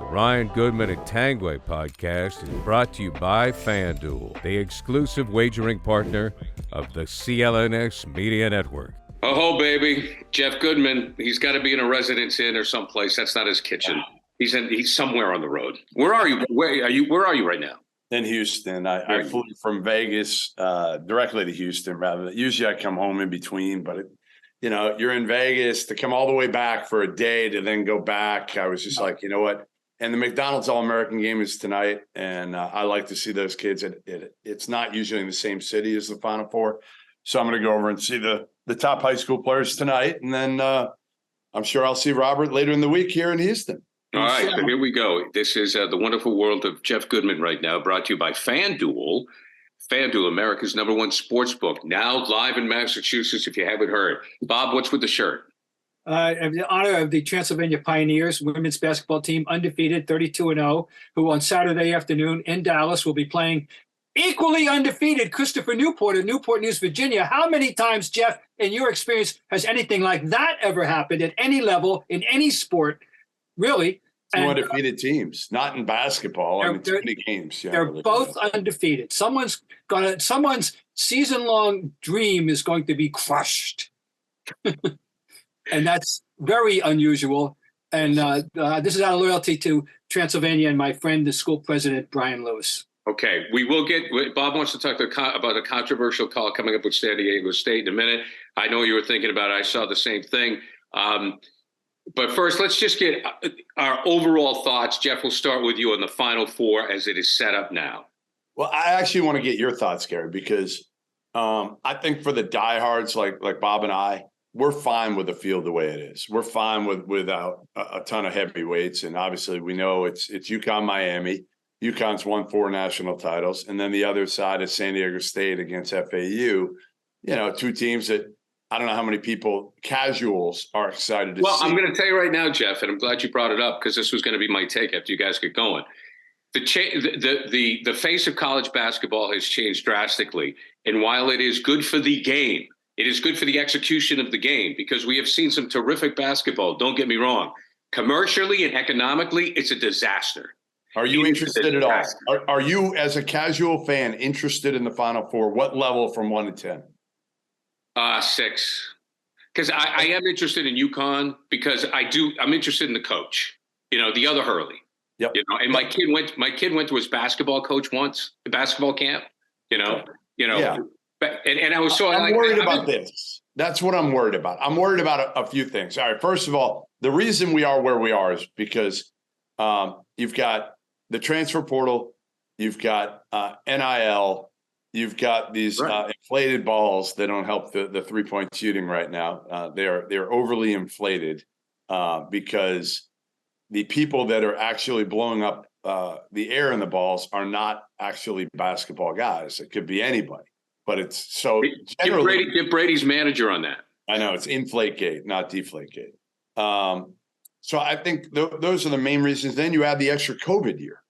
The Ryan Goodman and Tanguay podcast is brought to you by FanDuel, the exclusive wagering partner of the CLNS Media Network. Oh, baby. Jeff Goodman, he's got to be in a residence inn or someplace. That's not his kitchen. He's somewhere on the road. Where are you? Where are you right now? In Houston. I flew from Vegas directly to Houston. Usually I come home in between, but you're in Vegas to come all the way back for a day to then go back. I was just like, you know what? And the McDonald's All-American game is tonight, and I like to see those kids. It's not usually in the same city as the Final Four, so I'm going to go over and see the top high school players tonight, and then I'm sure I'll see Robert later in the week here in Houston. All right, so here we go. This is the wonderful world of Jeff Goodman right now, brought to you by FanDuel. FanDuel, America's #1 sports book, now live in Massachusetts, if you haven't heard. Bob, what's with the shirt? In honor of the Transylvania Pioneers women's basketball team, undefeated, 32-0, who on Saturday afternoon in Dallas will be playing equally undefeated Christopher Newport of Newport News, Virginia. How many times, Jeff, in your experience, has anything like that ever happened at any level in any sport, really? Two undefeated teams, not in basketball. Too many games. Yeah, they're both undefeated. Someone's season-long dream is going to be crushed. And that's very unusual. And this is out of loyalty to Transylvania and my friend, the school president, Brian Lewis. Okay, we will get – Bob wants to talk about a controversial call coming up with San Diego State in a minute. I know you were thinking about it. I saw the same thing. But first, let's just get our overall thoughts. Jeff, we'll start with you on the Final Four as it is set up now. Well, I actually want to get your thoughts, Gary, because I think for the diehards like Bob and I, we're fine with the field the way it is. We're fine without a ton of heavyweights. And obviously we know it's UConn, Miami. UConn's won 4 national titles. And then the other side is San Diego State against FAU. Two teams that I don't know how many people, casuals, are excited to see. Well, I'm going to tell you right now, Jeff, and I'm glad you brought it up because this was going to be my take after you guys get going. The face of college basketball has changed drastically. And while it is good for the game, it is good for the execution of the game because we have seen some terrific basketball. Don't get me wrong. Commercially and economically, it's a disaster. Are you interested at all? Are you, as a casual fan, interested in the Final Four? What level from 1 to 10? 6. Because I am interested in UConn because I'm interested in the coach. The other Hurley. Yep. And my kid went to his basketball coach once, the basketball camp. Yeah. And I was I'm worried about this. That's what I'm worried about. I'm worried about a few things. All right. First of all, the reason we are where we are is because you've got the transfer portal, you've got NIL, you've got these inflated balls that don't help the 3-point shooting right now. They're overly inflated because the people that are actually blowing up the air in the balls are not actually basketball guys. It could be anybody. But it's so generally get Brady's manager on that. I know it's Inflategate, not Deflategate. So I think those are the main reasons. Then you add the extra COVID year.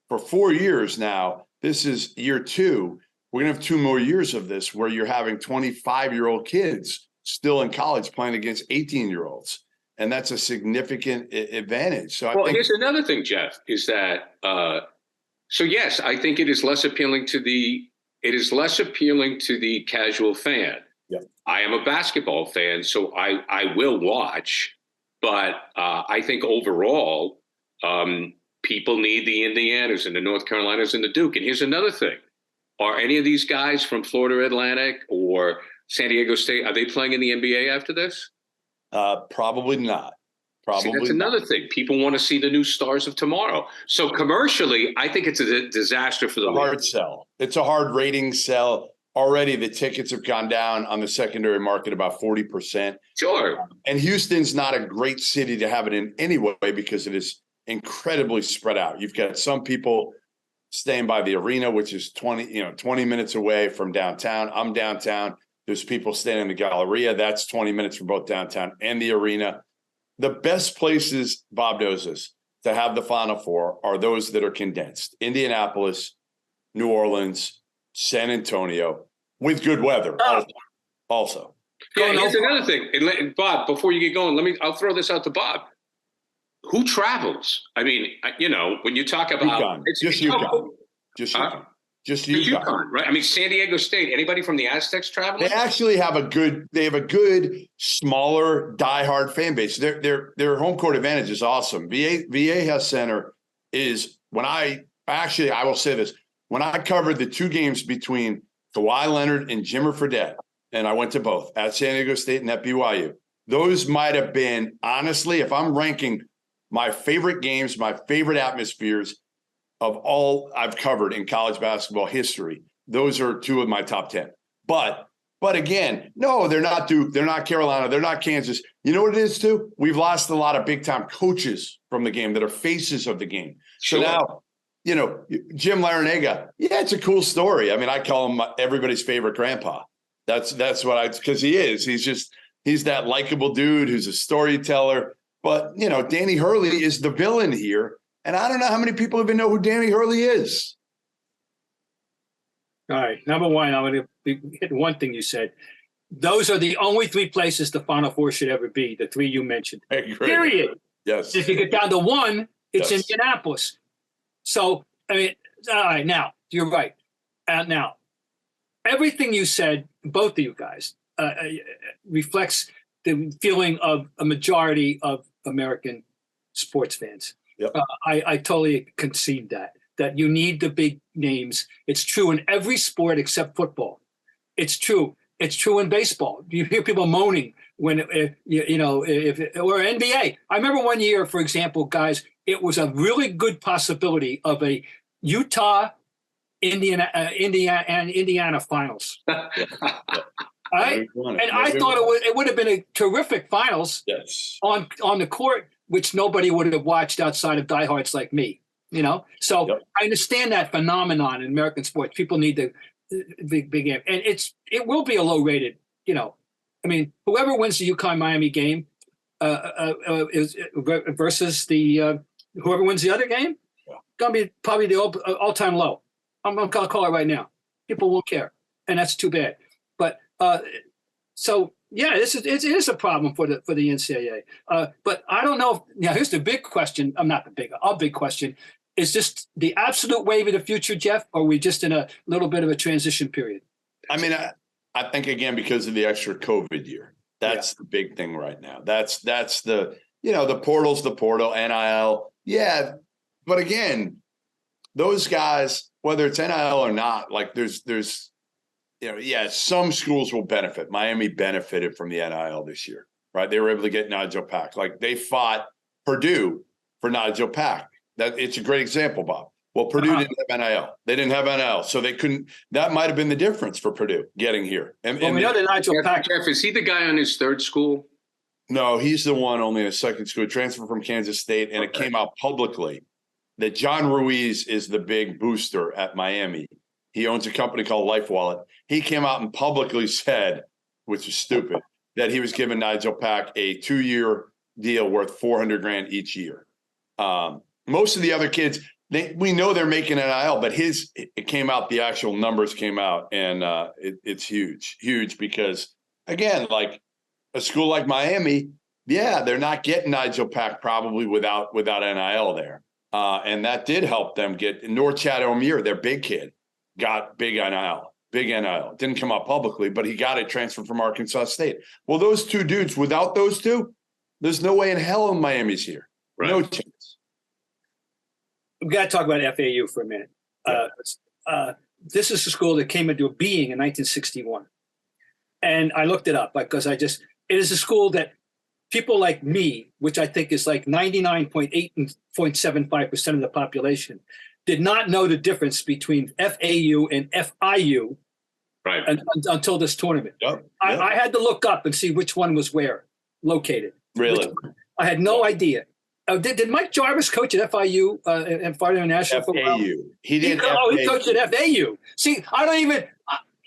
For 4 years now, this is year 2. We're going to have 2 more years of this where you're having 25-year-old kids still in college playing against 18-year-olds. And that's a significant advantage. So here's another thing, Jeff, is that so yes, I think it is less appealing to the casual fan. Yeah. I am a basketball fan, so I will watch. But I think overall, people need the Indianas and the North Carolinas and the Duke. And here's another thing. Are any of these guys from Florida Atlantic or San Diego State, are they playing in the NBA after this? Probably not. That's another thing. People want to see the new stars of tomorrow. So commercially, I think it's a disaster for the league. Hard sell. It's a hard rating sell. Already the tickets have gone down on the secondary market about 40%. Sure. And Houston's not a great city to have it in anyway because it is incredibly spread out. You've got some people staying by the arena, which is 20 minutes away from downtown. I'm downtown. There's people staying in the Galleria. That's 20 minutes from both downtown and the arena. The best places, Bob knows this, to have the Final Four are those that are condensed. Indianapolis, New Orleans, San Antonio, with good weather also. Yeah, here's another thing. And Bob, before you get going, I'll throw this out to Bob. who travels? I mean, when you talk about UConn. Just UConn. Just UConn. Just UConn, right? I mean, San Diego State. Anybody from the Aztecs traveling? They actually have a good smaller diehard fan base. Their home court advantage is awesome. Vieja Center is I will say this. When I covered the two games between Kawhi Leonard and Jimmer Fredette, and I went to both at San Diego State and at BYU, those might have been, honestly, if I'm ranking my favorite games, my favorite atmospheres of all I've covered in college basketball history, those are two of my top 10. But again, no, they're not Duke, they're not Carolina, they're not Kansas. You know what it is too? We've lost a lot of big time coaches from the game that are faces of the game. Sure. So now, Jim Larinaga, yeah, it's a cool story. I mean, I call him everybody's favorite grandpa. That's what because he is. He's that likable dude who's a storyteller. But, Danny Hurley is the villain here. And I don't know how many people even know who Danny Hurley is. All right. Number one, I'm going to hit one thing you said. Those are the only three places the Final Four should ever be, the three you mentioned. Period. Yes. If you get down to one, it's Indianapolis. So, I mean, all right, now, you're right. Now, everything you said, both of you guys, reflects the feeling of a majority of American sports fans. Yep. I totally concede that you need the big names. It's true in every sport except football. It's true. It's true in baseball. You hear people moaning when, or NBA. I remember one year, for example, guys, it was a really good possibility of a Utah, Indiana finals. Right? And I thought it would have been a terrific finals on the court, which nobody would have watched outside of diehards like me, So I understand that phenomenon in American sports. People need the big game, and it will be a low rated. I mean, whoever wins the UConn-Miami game is versus the whoever wins the other game, going to be probably the all-time low. I'm going to call it right now. People won't care, and that's too bad. But so. Yeah, it is a problem for the NCAA. But I don't know. Here's the big question. Our big question is just the absolute wave of the future, Jeff, or are we just in a little bit of a transition period? I mean, I think, again, because of the extra COVID year, that's the big thing right now. That's the, the portal's the portal, NIL. Yeah. But again, those guys, whether it's NIL or not, like there's some schools will benefit. Miami benefited from the NIL this year, right? They were able to get Nigel Pack. Like they fought Purdue for Nigel Pack. It's a great example, Bob. Well, Purdue didn't have NIL. They didn't have NIL, so they couldn't. That might have been the difference for Purdue getting here. And we know that Nigel Pack. Jeff, is he the guy on his third school? No, he's the one only in his second school. Transfer from Kansas State, and it came out publicly that John Ruiz is the big booster at Miami. He owns a company called Life Wallet. He came out and publicly said, which is stupid, that he was giving Nigel Pack a 2-year deal worth $400,000 each year. Most of the other kids, we know they're making NIL, but it came out, the actual numbers came out, and it's huge because, again, like a school like Miami, they're not getting Nigel Pack probably without NIL there. And that did help them get North Chad O'Meara, their big kid, got big NIL. It didn't come out publicly, but he got it transferred from Arkansas State. Well, those two dudes, without those two, there's no way in hell Miami's here. Right. No chance. We've got to talk about FAU for a minute. This is a school that came into being in 1961. And I looked it up because it is a school that people like me, which I think is like 99.8.75% of the population, did not know the difference between FAU and FIU until this tournament. Yep. I had to look up and see which one was where located. Really? I had no idea. Did Mike Jarvis coach at FIU and Florida International Football? FAU. He did. He coached at FAU. See, I don't even.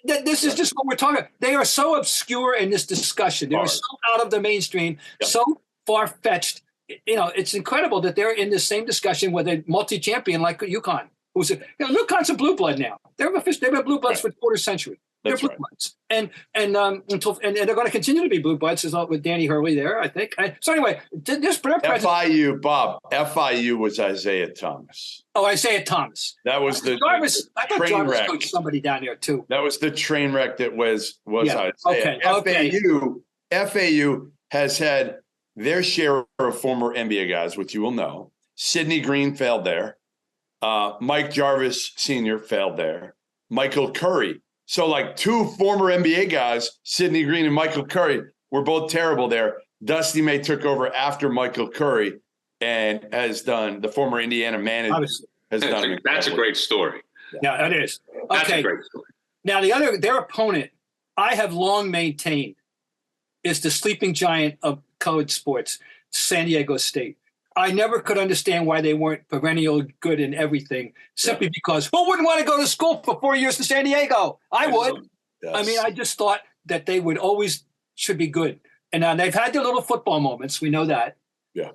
This is just what we're talking about. They are so obscure in this discussion. They are so out of the mainstream, so far-fetched. It's incredible that they're in the same discussion with a multi-champion like UConn. UConn's a blue blood now. They've been blue bloods for a quarter century. That's They're blue bloods, and they're going to continue to be blue bloods. With Danny Hurley there, I think. So anyway, this FIU, Bob. FIU was Isaiah Thomas. Oh, Isaiah Thomas. That was the Jarvis. I thought train Jarvis wreck. coached somebody down there too. That was the train wreck that was Yeah. Isaiah. Okay. FAU has had their share of former NBA guys, which you will know. Sidney Green failed there. Mike Jarvis Sr. failed there. Michael Curry. So like two former NBA guys, Sidney Green and Michael Curry, were both terrible there. Dusty May took over after Michael Curry and has done, the former Indiana manager has done. That's a great story. Yeah, it is. That's Okay. a great story. Now their opponent, I have long maintained, is the sleeping giant of college sports, San Diego State. I never could understand why they weren't perennial good in everything, simply because who wouldn't want to go to school for 4 years in San Diego? I would. Yes. I mean, I just thought that they would always should be good. And now they've had their little football moments. We know that. Yeah.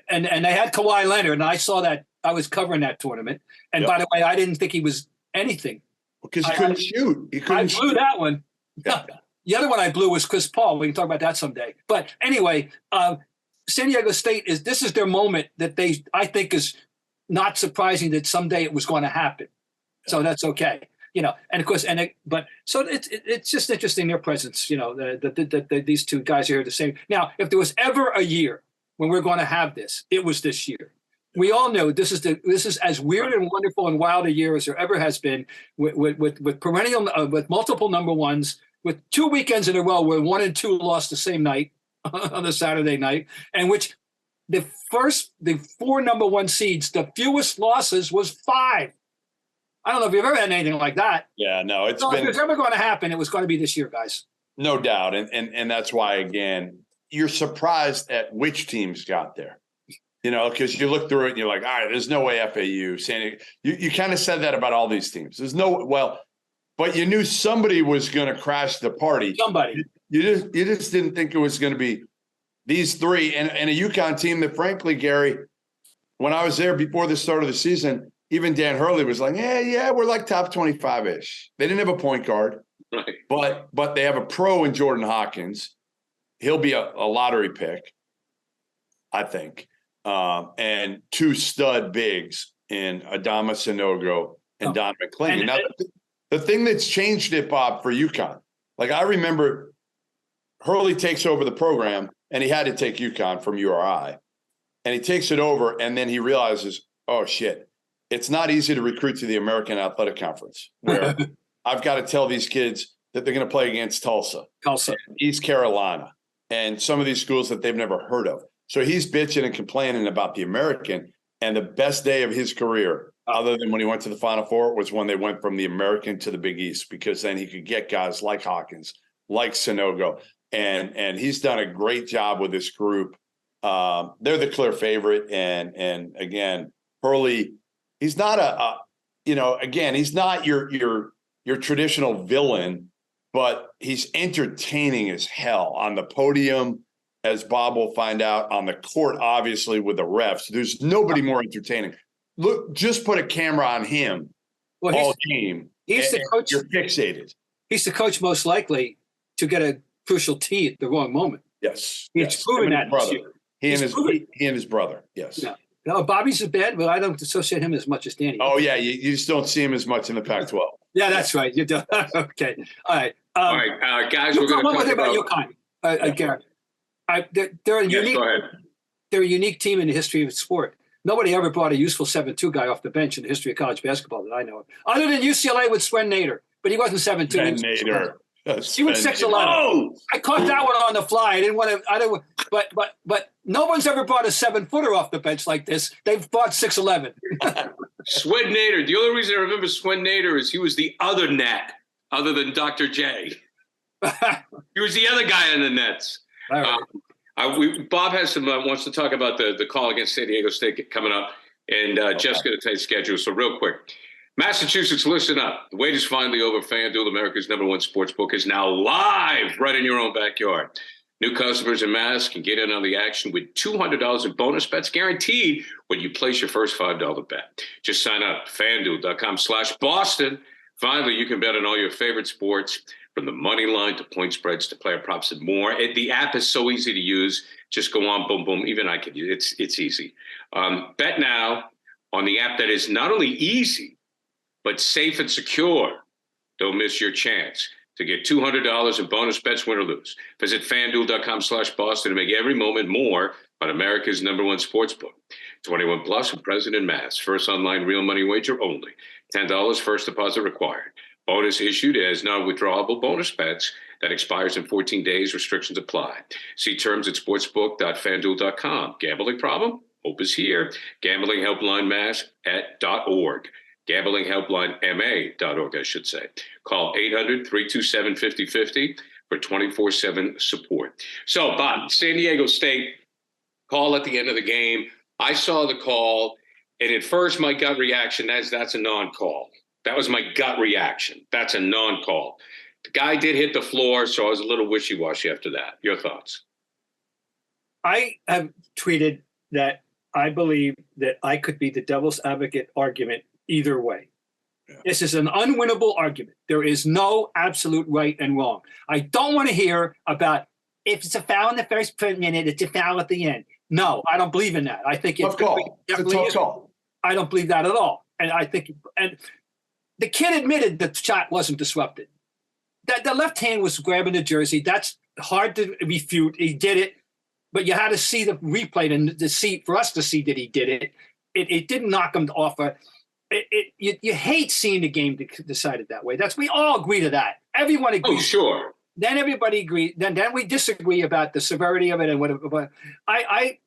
And they had Kawhi Leonard, and I saw that. I was covering that tournament. And by the way, I didn't think he was anything. Because he couldn't shoot. I blew that one. Yeah. The other one I blew was Chris Paul. We can talk about that someday. But anyway, San Diego State this is their moment that I think is not surprising that someday it was going to happen. So that's okay, and of course, so it's just interesting their presence, that these two guys are here the same. Now, if there was ever a year when we're going to have this, it was this year. We all know this is as weird and wonderful and wild a year as there ever has been with perennial with multiple number ones, with 2 weekends in a row where 1 and 2 lost the same night. On the Saturday night, and which the 4 number 1 seeds, the fewest losses was 5. I don't know if you've ever had anything like that. Yeah, no, If it's ever going to happen, it was going to be this year, guys. No doubt. And that's why, again, you're surprised at which teams got there. Because you look through it and you're like, all right, there's no way FAU, San Diego. You kind of said that about all these teams. But you knew somebody was going to crash the party. Somebody. You just didn't think it was going to be these three and a UConn team that, frankly, Gary, when I was there before the start of the season, even Dan Hurley was like, yeah, we're like top 25-ish. They didn't have a point guard, right? But they have a pro in Jordan Hawkins. He'll be a lottery pick, I think, and 2 stud bigs in Adama Sanogo and Don McClain. Now, the thing that's changed it, Bob, for UConn, like I remember – Hurley takes over the program, and he had to take UConn from URI. And he takes it over, and then he realizes, oh, shit, it's not easy to recruit to the American Athletic Conference, where I've got to tell these kids that they're going to play against Tulsa, East Carolina, and some of these schools that they've never heard of. So he's bitching and complaining about the American, and the best day of his career, other than when he went to the Final Four, was when they went from the American to the Big East, because then he could get guys like Hawkins, like Sanogo. And he's done a great job with this group. They're the clear favorite. And again, Hurley, he's not he's not your traditional villain, but he's entertaining as hell on the podium, as Bob will find out, on the court, obviously, with the refs. There's nobody more entertaining. Look, just put a camera on him all game. He's the coach. You're fixated. He's the coach most likely to get a crucial tee at the wrong moment. Yes. He's proven that this year. He and his brother. Yes. Yeah. No, Bobby's a bad, but I don't associate him as much as Danny. Oh, yeah. You just don't see him as much in the Pac-12. Yeah, that's right. You do. Okay. All right. All right, guys, we're going to talk about UConn. Garrett. They're a unique. Go ahead. They're a unique team in the history of sport. Nobody ever brought a useful 7-2 guy off the bench in the history of college basketball that I know of, other than UCLA with Swen Nader. But he wasn't 7-2. Nader. He was 6'11". Oh! I caught that one on the fly. I didn't want to. But no one's ever brought a 7-footer off the bench like this. They've brought 6'11". Swen Nader. The only reason I remember Swen Nader is he was the other net, other than Dr. J. He was the other guy in the nets. All right. Bob has some wants to talk about the call against San Diego State coming up, and Jeff's going to tell you the schedule. So real quick. Massachusetts, listen up. The wait is finally over. FanDuel, America's #1 sports book, is now live right in your own backyard. New customers in Mass can get in on the action with $200 in bonus bets guaranteed when you place your first $5 bet. Just sign up, FanDuel.com/Boston Finally, you can bet on all your favorite sports, from the money line to point spreads to player props and more. The app is so easy to use. Just go on, boom, boom. Even I can use it. It's easy. Bet now on the app that is not only easy, but safe and secure. Don't miss your chance to get $200 in bonus bets, win or lose. Visit FanDuel.com/Boston to make every moment more on America's #1 sportsbook. 21 plus and present in Mass. First online real money wager only. $10 first deposit required. Bonus issued as non-withdrawable bonus bets that expires in 14 days. Restrictions apply. See terms at sportsbook.fanduel.com. Gambling problem? Hope is here. Gambling Helpline Mass .org. Gambling Helpline MA.org, I should say. Call 800-327-5050 for 24/7 support. So, Bob, San Diego State call at the end of the game. I saw the call, and at first my gut reaction is that's a non-call. That was my gut reaction. That's a non-call. The guy did hit the floor, so I was a little wishy-washy after that. Your thoughts? I have tweeted that I believe that I could be the devil's advocate argument either way. Yeah. This is an unwinnable argument. There is no absolute right and wrong. I don't want to hear about if it's a foul in the first minute, it's a foul at the end. No, I don't believe in that. I think it's a tough call. I don't believe that at all. And I think, and the kid admitted that the shot wasn't disrupted. That the left hand was grabbing the jersey. That's hard to refute. He did it, but you had to see the replay and to see, for us to see that he did it. It didn't knock him off. You hate seeing the game decided that way. We all agree to that. Everyone agrees. Oh, sure. Then everybody agrees. Then we disagree about the severity of it and whatever. But I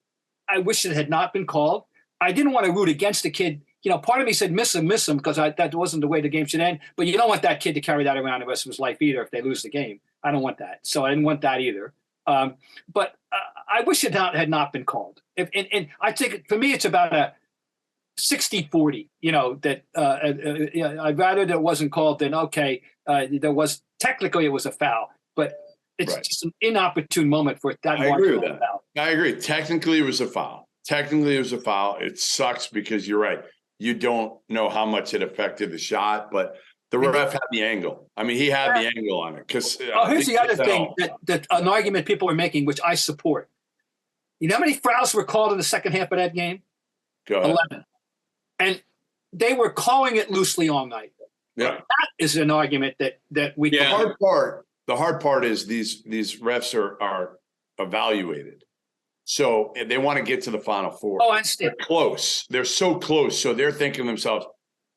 wish it had not been called. I didn't want to root against the kid. You know, part of me said miss him, because that wasn't the way the game should end. But you don't want that kid to carry that around the rest of his life either if they lose the game. I don't want that. So I didn't want that either. But I wish it had not been called. And I think for me it's about a 60-40. You know, that I'd rather that it wasn't called than there was technically it was a foul, but it's just an inopportune moment for that. I agree with that. Foul. I agree. Technically, it was a foul. It sucks because you're right. You don't know how much it affected the shot, but the ref had the angle. I mean, he had the angle on it. Because here's the other thing that an argument people are making, which I support. You know how many fouls were called in the second half of that game? Go ahead. 11. And they were calling it loosely all night. Yeah, that is an argument that we. Yeah. The hard part is these refs are evaluated, so they want to get to the Final Four. Oh, I understand. They're close. They're so close. So they're thinking to themselves,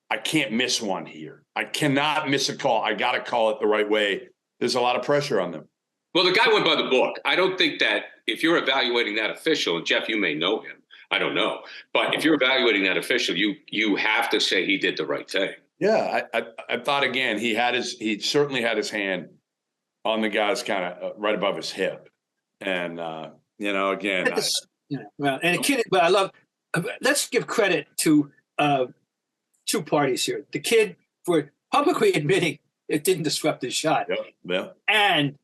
I can't miss one here. I cannot miss a call. I got to call it the right way. There's a lot of pressure on them. Well, the guy went by the book. I don't think that if you're evaluating that official, and Jeff, you may know him. I don't know. But if you're evaluating that official, you have to say he did the right thing. Yeah, I thought, again, he certainly had his hand on the guy's kind of right above his hip. And, again. And a kid, but I love, let's give credit to two parties here. The kid for publicly admitting it didn't disrupt his shot. Yeah. And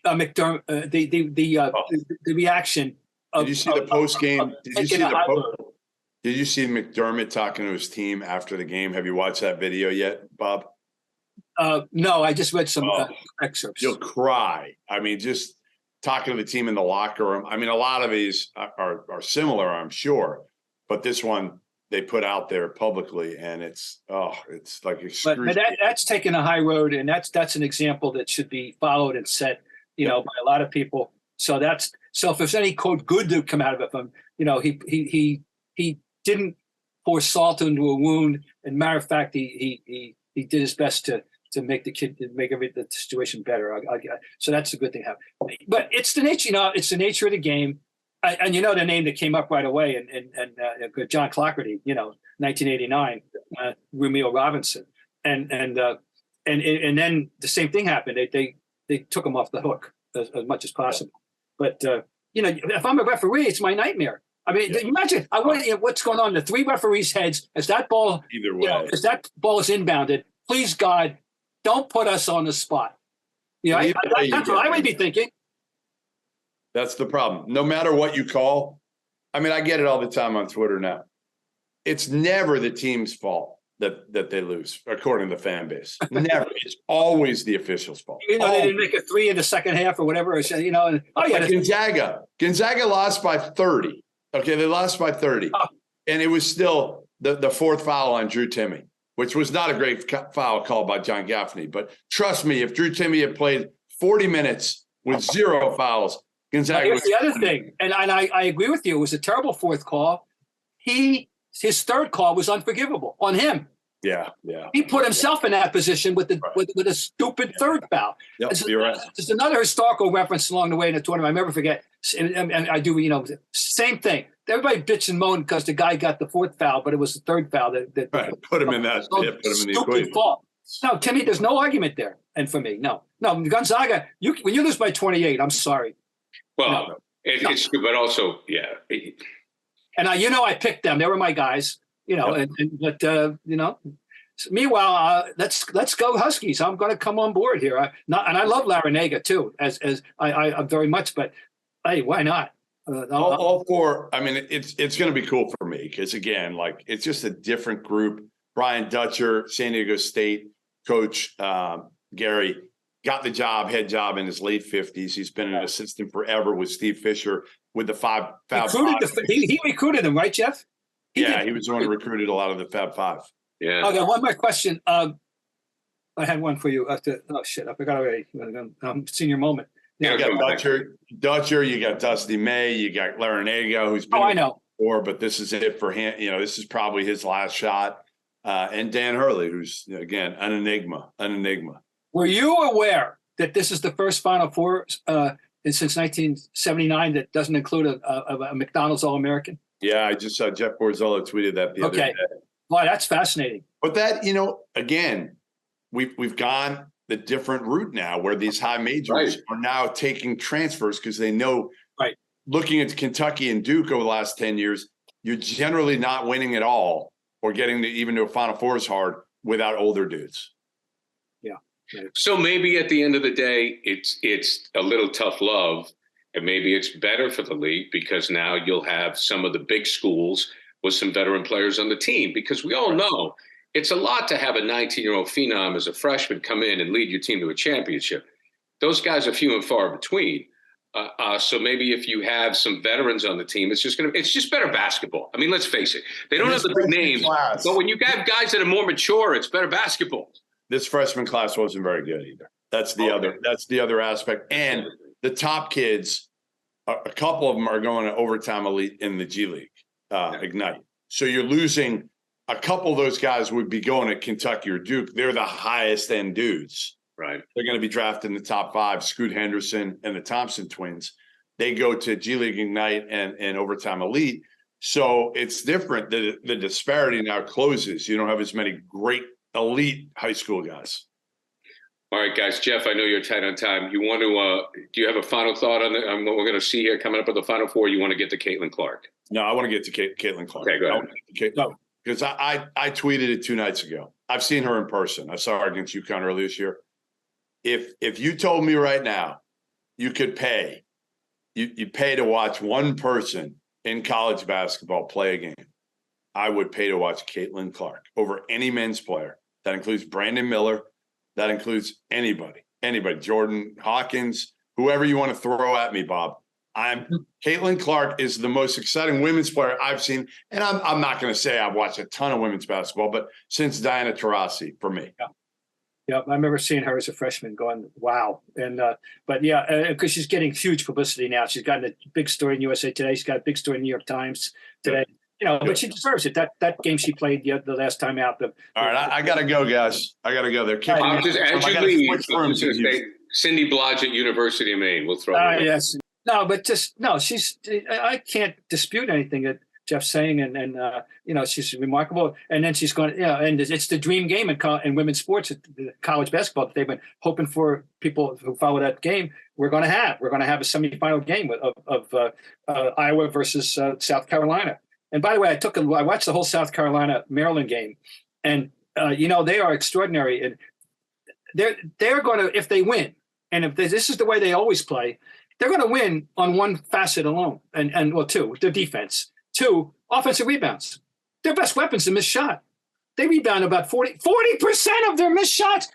McDermott, the reaction. Did you see the post game? Did you see McDermott talking to his team after the game? Have you watched that video yet, Bob? No, I just read some excerpts. You'll cry. I mean, just talking to the team in the locker room. I mean, a lot of these are similar, I'm sure, but this one they put out there publicly, and it's like but that's taking a high road, and that's an example that should be followed and set, by a lot of people. So if there's any quote good to come out of it from, he didn't pour salt into a wound. And matter of fact, he did his best to make the situation better. So that's a good thing to have. But it's the nature, it's the nature of the game. And the name that came up right away, and John Clougherty, 1989, Romeo Robinson, and then the same thing happened. They took him off the hook as much as possible. But if I'm a referee, it's my nightmare. I mean, imagine what's going on in the three referees' heads as that ball, either way, as that ball is inbounded. Please God, don't put us on the spot. That's what I would be thinking. That's the problem. No matter what you call, I mean, I get it all the time on Twitter now. It's never the team's fault. that they lose, according to the fan base. Never. It's always the official's fault. They didn't make a 3 in the second half or whatever. And, Gonzaga lost by 30. Okay, they lost by 30. Oh. And it was still the fourth foul on Drew Timme, which was not a great foul called by John Gaffney. But trust me, if Drew Timme had played 40 minutes with 0 fouls, Gonzaga here's the other thing, and I agree with you. It was a terrible fourth call. His third call was unforgivable on him. Yeah. He put himself in that position with a stupid third foul. Yep, you're right. There's another historical reference along the way in the tournament. I never forget. And I do, same thing. Everybody bitched and moaned because the guy got the fourth foul, but it was the third foul that right. Put him in that. Put him in the equation. Fault. No, Timmy, there's no argument there. And for me, no, Gonzaga. When you lose by 28, I'm sorry. Well, it's but also, yeah. And I picked them. They were my guys. But meanwhile, let's go Huskies. I'm going to come on board here. And I love Larinaga too, as I very much. But hey, why not? All four. I mean, it's going to be cool for me because again, it's just a different group. Brian Dutcher, San Diego State coach, Gary got the head job in his late 50s. He's been an assistant forever with Steve Fisher with the Fab Five. He recruited him, right, Jeff? He was the one who recruited a lot of the Fab Five. Yeah. Okay, one more question. I had one for you. I forgot already. Senior moment. You got Dutcher, you got Dusty May, you got Larinaga, who's been I know. before, but this is it for him. This is probably his last shot. And Dan Hurley, who's again an enigma. Were you aware that this is the first Final Four since 1979 that doesn't include a McDonald's All-American? Yeah, I just saw Jeff Borzola tweeted that the other day. Wow, that's fascinating. But that, again, we've gone the different route now where these high majors are now taking transfers because they know, looking at Kentucky and Duke over the last 10 years, you're generally not winning at all or getting even to a Final Four is hard without older dudes. Yeah. So maybe at the end of the day, it's a little tough love, and maybe it's better for the league because now you'll have some of the big schools with some veteran players on the team, because we all know it's a lot to have a 19-year-old phenom as a freshman come in and lead your team to a championship. Those guys are few and far between. So maybe if you have some veterans on the team, it's just better basketball. I mean, let's face it. They don't have the big names, but when you have guys that are more mature, it's better basketball. This freshman class wasn't very good either. That's the other aspect. And the top kids, a couple of them are going to overtime elite in the G League, Ignite. So you're losing a couple of those guys would be going to Kentucky or Duke. They're the highest end dudes. Right. They're going to be drafted in the top 5, Scoot Henderson and the Thompson twins. They go to G League Ignite and overtime elite. So it's different. The disparity now closes. You don't have as many great elite high school guys. All right, guys. Jeff, I know you're tight on time. You want to? Do you have a final thought on what we're going to see here coming up with the Final Four? You want to get to Caitlin Clark? No, I want to get to Caitlin Clark. Okay, go ahead. No, because I tweeted it 2 nights ago. I've seen her in person. I saw her against UConn earlier this year. If you told me right now you could pay, you'd pay to watch one person in college basketball play a game, I would pay to watch Caitlin Clark over any men's player. That includes Brandon Miller. That includes anybody, Jordan Hawkins, whoever you want to throw at me, Bob. Caitlin Clark is the most exciting women's player I've seen. And I'm not going to say I've watched a ton of women's basketball, but since Diana Taurasi for me. Yeah, I remember seeing her as a freshman going, wow. And but yeah, because she's getting huge publicity now. She's gotten a big story in USA Today. She's got a big story in New York Times today. But she deserves it. That game she played the last time out. All right, I got to go, guys. I got to go. They're kicking me. As you leave, Cindy Blodgett, University of Maine. We'll throw her. Yes. No, but she's. I can't dispute anything that Jeff's saying, and she's remarkable. And then she's going, and it's the dream game in women's sports, college basketball that they've been hoping for. People who follow that game, we're going to have a semifinal game of Iowa versus South Carolina. And by the way, I watched the whole South Carolina Maryland game, and they are extraordinary. And they're going to, if they win, and if this is the way they always play, they're going to win on one facet alone, and 2, their defense. 2, offensive rebounds. Their best weapon's the missed shot. They rebound about 40% of their missed shots.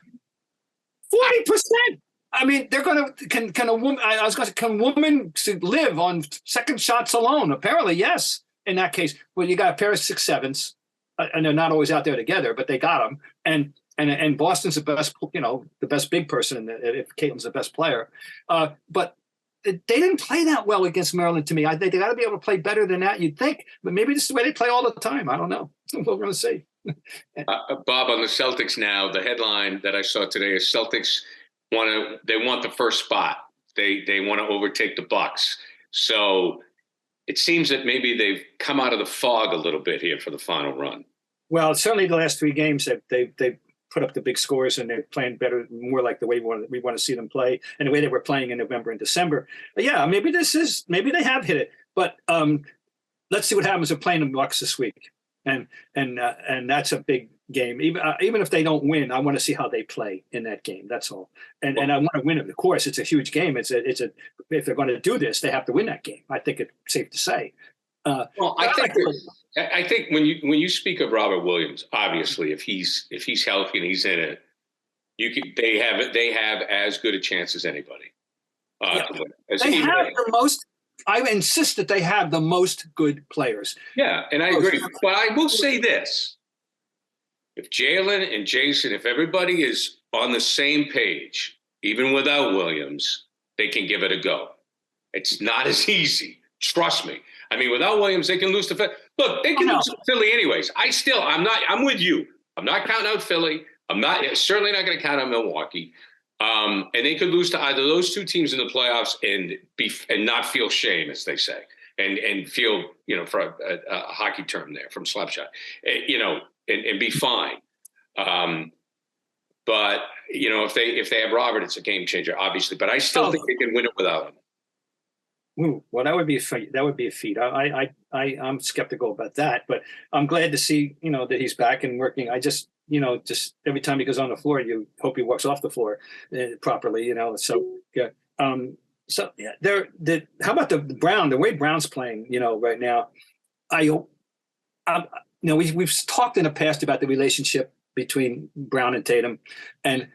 40%. I mean, they're going to can a woman? I was going to can women live on second shots alone? Apparently, yes. In that case, well, you got a pair of 6'7s, and they're not always out there together, but they got them. And Boston's the best, the best big person. If Caitlin's the best player, but they didn't play that well against Maryland to me. They got to be able to play better than that, you'd think. But maybe this is the way they play all the time. I don't know. We're going to see. Bob, on the Celtics now, the headline that I saw today is Celtics want the first spot. They want to overtake the Bucks. So it seems that maybe they've come out of the fog a little bit here for the final run. Well, certainly the last 3 games they put up the big scores, and they're playing better, more like the way we want to see them play, and the way they were playing in November and December. But yeah, maybe they have hit it. But let's see what happens. They're playing the Bucks this week, and that's a big game. Even if they don't win, I want to see how they play in that game. That's all. And I want to win it. Of course, it's a huge game. If they're going to do this, they have to win that game. I think it's safe to say. Well, I think when you speak of Robert Williams, obviously, if he's healthy and he's in it, they have as good a chance as anybody. To win. They have the most. I insist that they have the most good players. Yeah, and I agree. But I will say this: if Jalen and Jason, if everybody is on the same page, even without Williams, they can give it a go. It's not as easy. Trust me. I mean, without Williams, they can lose to Philly. Look, they can lose to Philly anyways. I'm with you. I'm not counting out Philly. I'm certainly not going to count out Milwaukee. And they could lose to either those 2 teams in the playoffs and not feel shame, as they say, and feel, for a hockey term there from Slapshot, and be fine. But if they have Robert, it's a game changer, obviously. But I still think they can win it without him. Ooh, well, that would be a feat. I'm skeptical about that, but I'm glad to see, that he's back and working. I just every time he goes on the floor, you hope he walks off the floor properly, So, yeah. So yeah, how about the Brown? The way Brown's playing, right now, we've talked in the past about the relationship between Brown and Tatum, and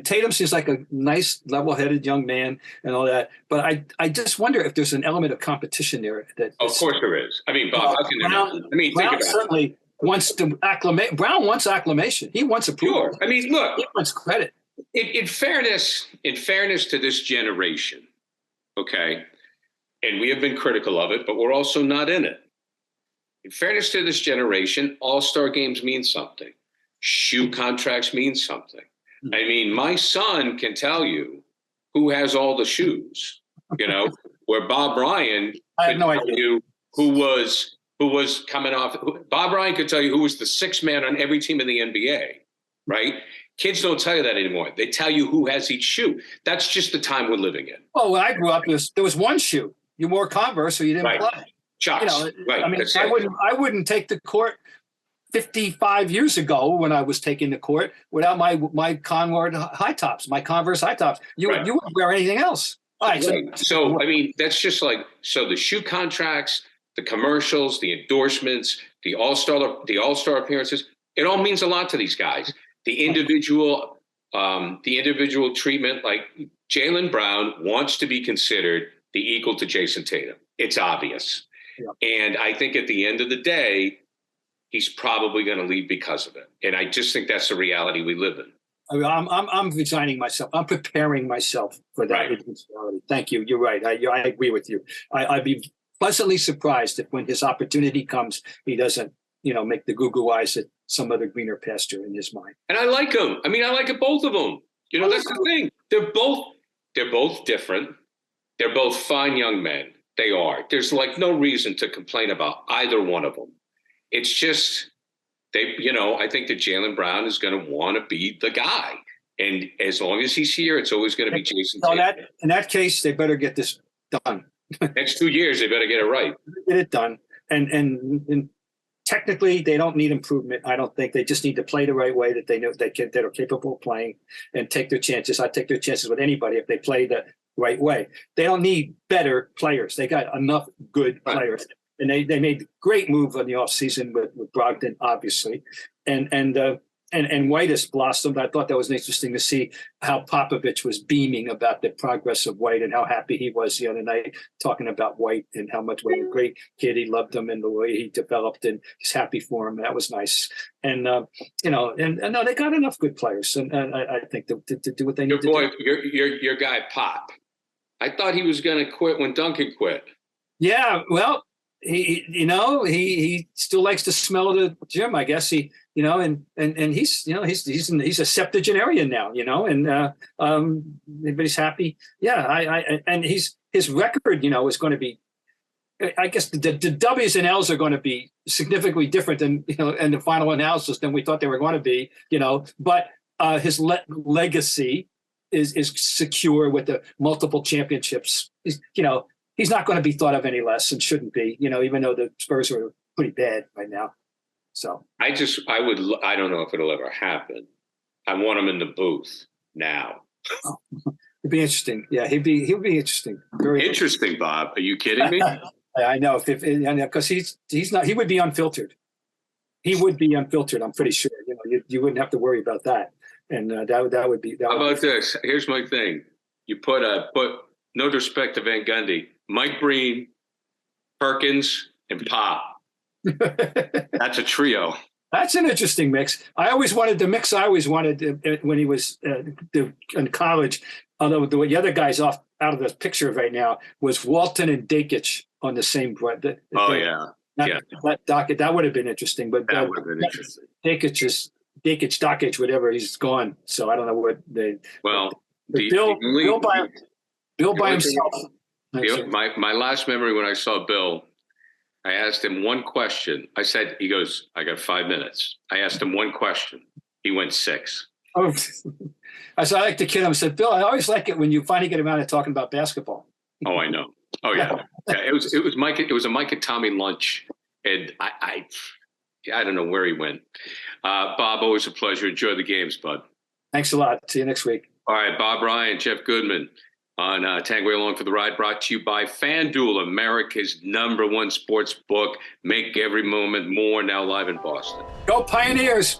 Tatum seems like a nice, level-headed young man and all that. But I just wonder if there's an element of competition there. Of course there is. I mean, Bob, Brown certainly wants to acclimate. Brown wants acclimation. He wants approval. Sure. I mean, look, he wants credit. In fairness to this generation, okay, and we have been critical of it, but we're also not in it. In fairness to this generation, all-star games mean something. Shoe contracts mean something. I mean, my son can tell you who has all the shoes, where Bob Ryan could tell you who was coming off. Bob Ryan could tell you who was the 6th man on every team in the NBA, right? Kids don't tell you that anymore. They tell you who has each shoe. That's just the time we're living in. Oh, when I grew up, there was one shoe. You wore Converse, so you didn't play. Chucks. Right. I mean, I wouldn't take the court 55 years ago when I was taking the court without my Converse high tops, my Converse high tops. You wouldn't wear anything else. All right. So I mean, that's just the shoe contracts, the commercials, the endorsements, the all-star appearances. It all means a lot to these guys. The individual treatment, like Jaylen Brown wants to be considered the equal to Jason Tatum. It's obvious. Yeah. And I think at the end of the day, he's probably going to leave because of it. And I just think that's the reality we live in. I'm resigning myself. I'm preparing myself for that reality. Thank you. You're right. I agree with you. I'd be pleasantly surprised if when his opportunity comes, he doesn't, make the goo-goo eyes at some other greener pasture in his mind. And I like him. I mean, I like both of them. That's the thing. They're both different. They're both fine young men. They are. There's no reason to complain about either one of them. It's just I think that Jaylen Brown is going to want to be the guy. And as long as he's here, it's always going to be Jason Tatum. In that case, they better get this done. Next 2 years, they better get it right. Get it done. And technically, they don't need improvement. I don't think. They just need to play the right way that they know that are capable of playing and take their chances. I take their chances with anybody if they play the right way. They don't need better players. They got enough good players. And they made a great move on the offseason with Brogdon, obviously. and White has blossomed. I thought that was interesting to see how Popovich was beaming about the progress of White and how happy he was the other night, talking about White and how much what a great kid, he loved him and the way he developed, and he's happy for him. That was nice. And no, they got enough good players, and I think to do what they need to do. Your guy Pop. I thought he was going to quit when Duncan quit. Yeah, well, he still likes the smell of the gym, I guess. And he's a septuagenarian now, and everybody's happy. Yeah, and his record, is going to be, I guess the W's and L's are going to be significantly different than, in the final analysis than we thought they were going to be, but his legacy is secure with the multiple championships. He's not going to be thought of any less and shouldn't be, even though the Spurs are pretty bad right now. So I don't know if it'll ever happen. I want him in the booth now. It'd be interesting. Yeah, he'll be interesting. Very interesting, Bob. Are you kidding me? I know, because he's not. He would be unfiltered. He would be unfiltered. I'm pretty sure. You wouldn't have to worry about that. And that would be. How about this? Here's my thing. You put no disrespect to Van Gundy, Mike Breen, Perkins, and Pop. That's a trio. That's an interesting mix. I always wanted when he was in college, although the other guys out of the picture right now was Walton and Dakic on the same. That would have been interesting. But that would have been interesting. Dakic, whatever, he's gone. So I don't know what they. Well, Bill by himself. My last memory when I saw Bill, I asked him one question. He goes, I got 5 minutes. I asked him one question. He went 6. Oh, I like to kid him. I said, Bill, I always like it when you finally get around to talking about basketball. Oh, I know. Oh, yeah. It was Mike. It was a Mike and Tommy lunch. And I don't know where he went. Bob, always a pleasure. Enjoy the games, bud. Thanks a lot. See you next week. All right. Bob Ryan, Jeff Goodman on Tanguay Along for the Ride, brought to you by FanDuel, America's #1 sports book. Make every moment more, now live in Boston. Go Pioneers!